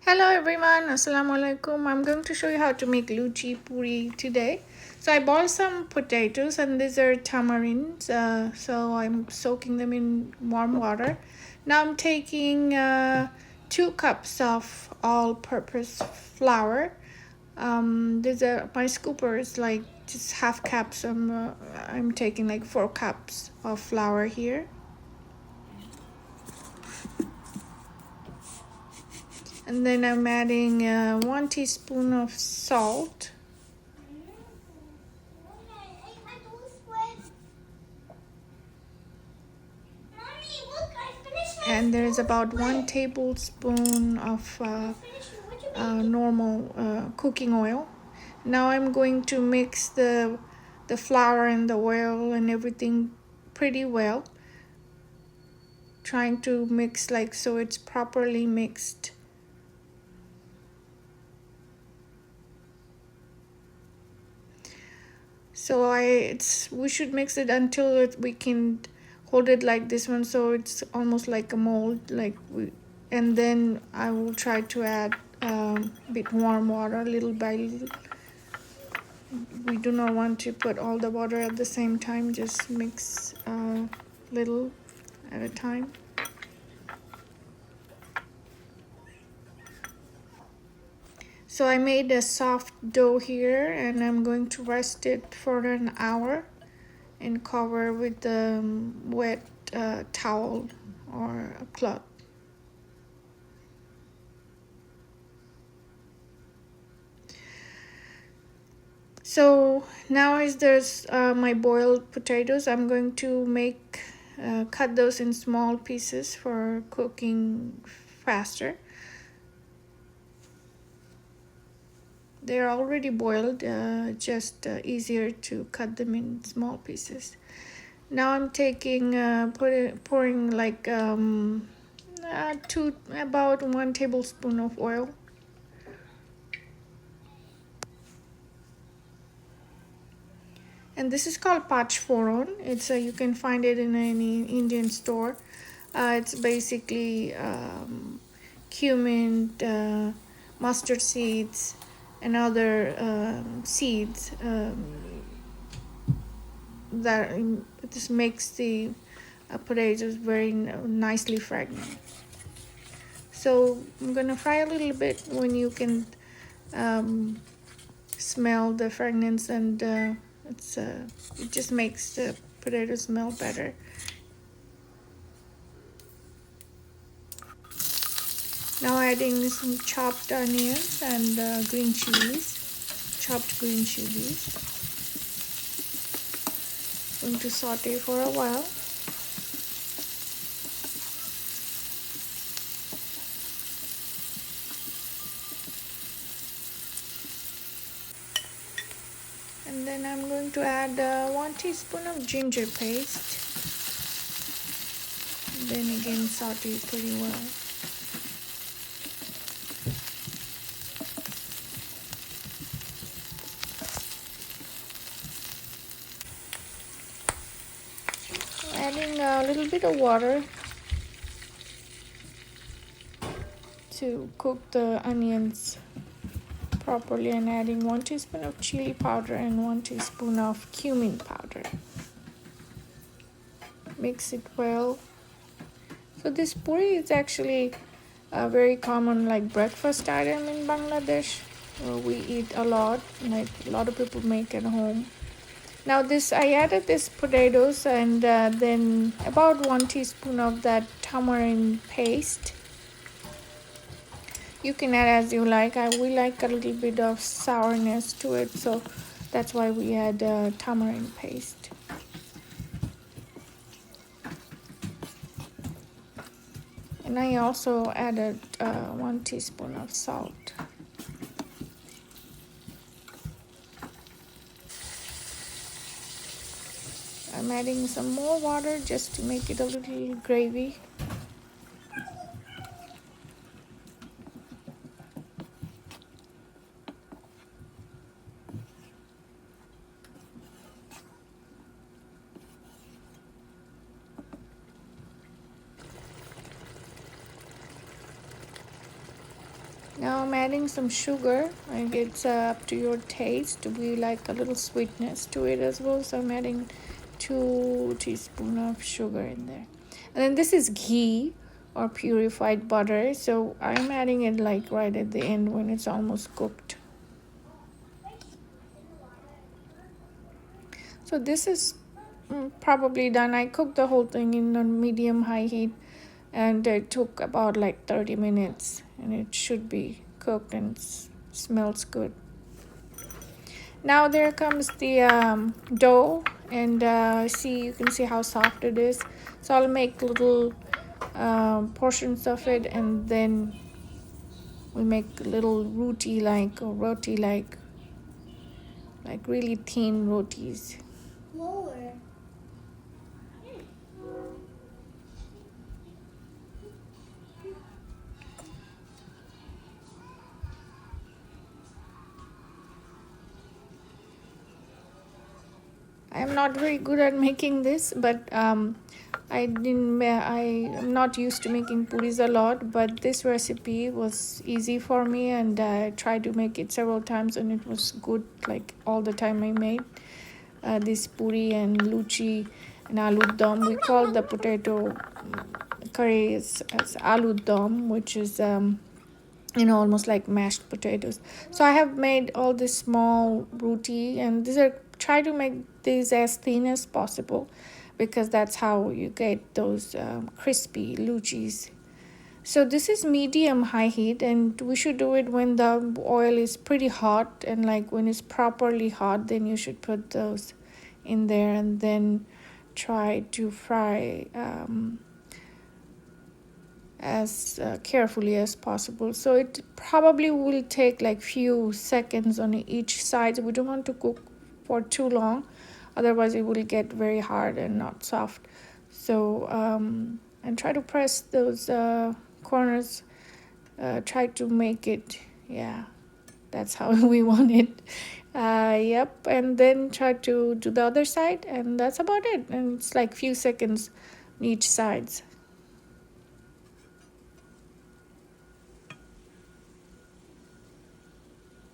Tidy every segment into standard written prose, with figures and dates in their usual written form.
Hello everyone, Assalamu alaikum. I'm going to show you how to make Luchi-Puri today. So I bought some potatoes and these are tamarinds. So I'm soaking them in warm water. Now I'm taking 2 cups of all-purpose flour. These are my scooper is like just half cups. I'm taking like 4 cups of flour here. And then I'm adding 1 teaspoon of salt. And there's about 1 tablespoon of normal cooking oil. Now I'm going to mix the flour and the oil and everything pretty well. Trying to mix like so it's properly mixed. So we should mix it until we can hold it like this one, so it's almost like a mold, and then I will try to add a bit warm water little by little. We do not want to put all the water at the same time, just mix little at a time. So I made a soft dough here and I'm going to rest it for an hour and cover with a wet towel or a cloth. So now as there's my boiled potatoes, I'm going to cut those in small pieces for cooking faster. They're already boiled, just easier to cut them in small pieces. Now I'm taking, pouring like about 1 tablespoon of oil. And this is called pachforon. It's you can find it in any Indian store. It's basically cumin, mustard seeds, and other seeds that this makes the potatoes very nicely fragrant. So I'm gonna fry a little bit when you can smell the fragrance, and it just makes the potato smell better. Now adding some chopped onions and green chilies, chopped green chilies. Going to saute for a while. And then I'm going to add 1 teaspoon of ginger paste. Then again saute it pretty well. Adding a little bit of water to cook the onions properly, and adding 1 teaspoon of chili powder and 1 teaspoon of cumin powder. Mix it well. So this puri is actually a very common breakfast item in Bangladesh. We eat a lot, like a lot of people make at home. Now I added this potatoes and then about 1 teaspoon of that tamarind paste. You can add as you like. We like a little bit of sourness to it, so that's why we add tamarind paste. And I also added 1 teaspoon of salt. I'm adding some more water just to make it a little gravy. Now I'm adding some sugar. Like it's up to your taste. We like a little sweetness to it as well, so I'm adding 2 teaspoons of sugar in there. And then this is ghee or purified butter, so I'm adding it like right at the end when it's almost cooked. So this is probably done. I cooked the whole thing in on medium high heat, and it took about like 30 minutes, and it should be cooked and smells good. Now there comes the dough, and see, you can see how soft it is. So I'll make little portions of it, and then we make little roti like or roti like really thin rotis. Lower. I am not very good at making this, but I am not used to making puris a lot, but this recipe was easy for me, and I tried to make it several times, and it was good like all the time I made this puri and luchi and alur dum. We call the potato curry as alur dum, which is almost like mashed potatoes. So I have made all this small roti, and these are try to make these as thin as possible, because that's how you get those crispy luchis. So this is medium high heat, and we should do it when the oil is pretty hot, and like when it's properly hot, then you should put those in there, and then try to fry as carefully as possible. So it probably will take like few seconds on each side. We don't want to cook for too long, otherwise it will get very hard and not soft. So and try to press those corners, try to make it, yeah, that's how we want it. Yep, and then try to do the other side, and that's about it. And it's like few seconds on each sides.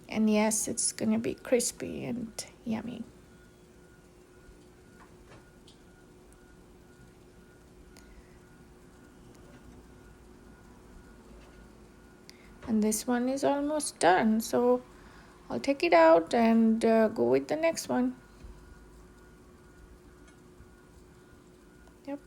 And yes, it's gonna be crispy and yummy. And this one is almost done, so I'll take it out and go with the next one. Yep.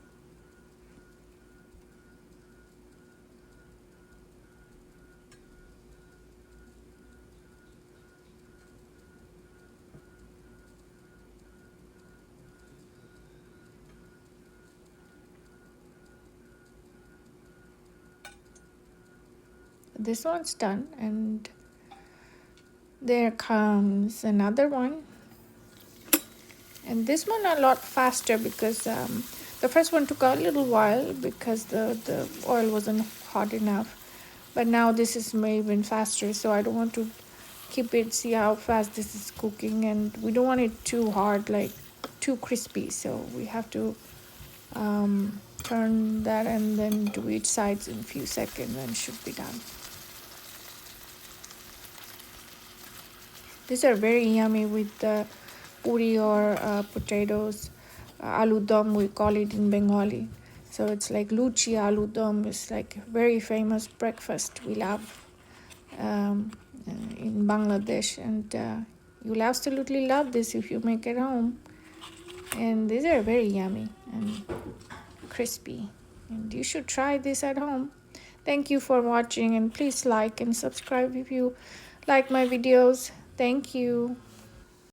This one's done, and there comes another one. And this one a lot faster, because the first one took a little while because the oil wasn't hot enough. But now this is even faster, so I don't want to keep it, see how fast this is cooking, and we don't want it too hard, like too crispy. So we have to turn that and then do each sides in a few seconds, and should be done. These are very yummy with the puri or potatoes. Aloo dum, we call it in Bengali. So it's like luchi aloo dum. It's like a very famous breakfast we love in Bangladesh. And you'll absolutely love this if you make it home. And these are very yummy and crispy. And you should try this at home. Thank you for watching, and please like and subscribe if you like my videos. Thank you.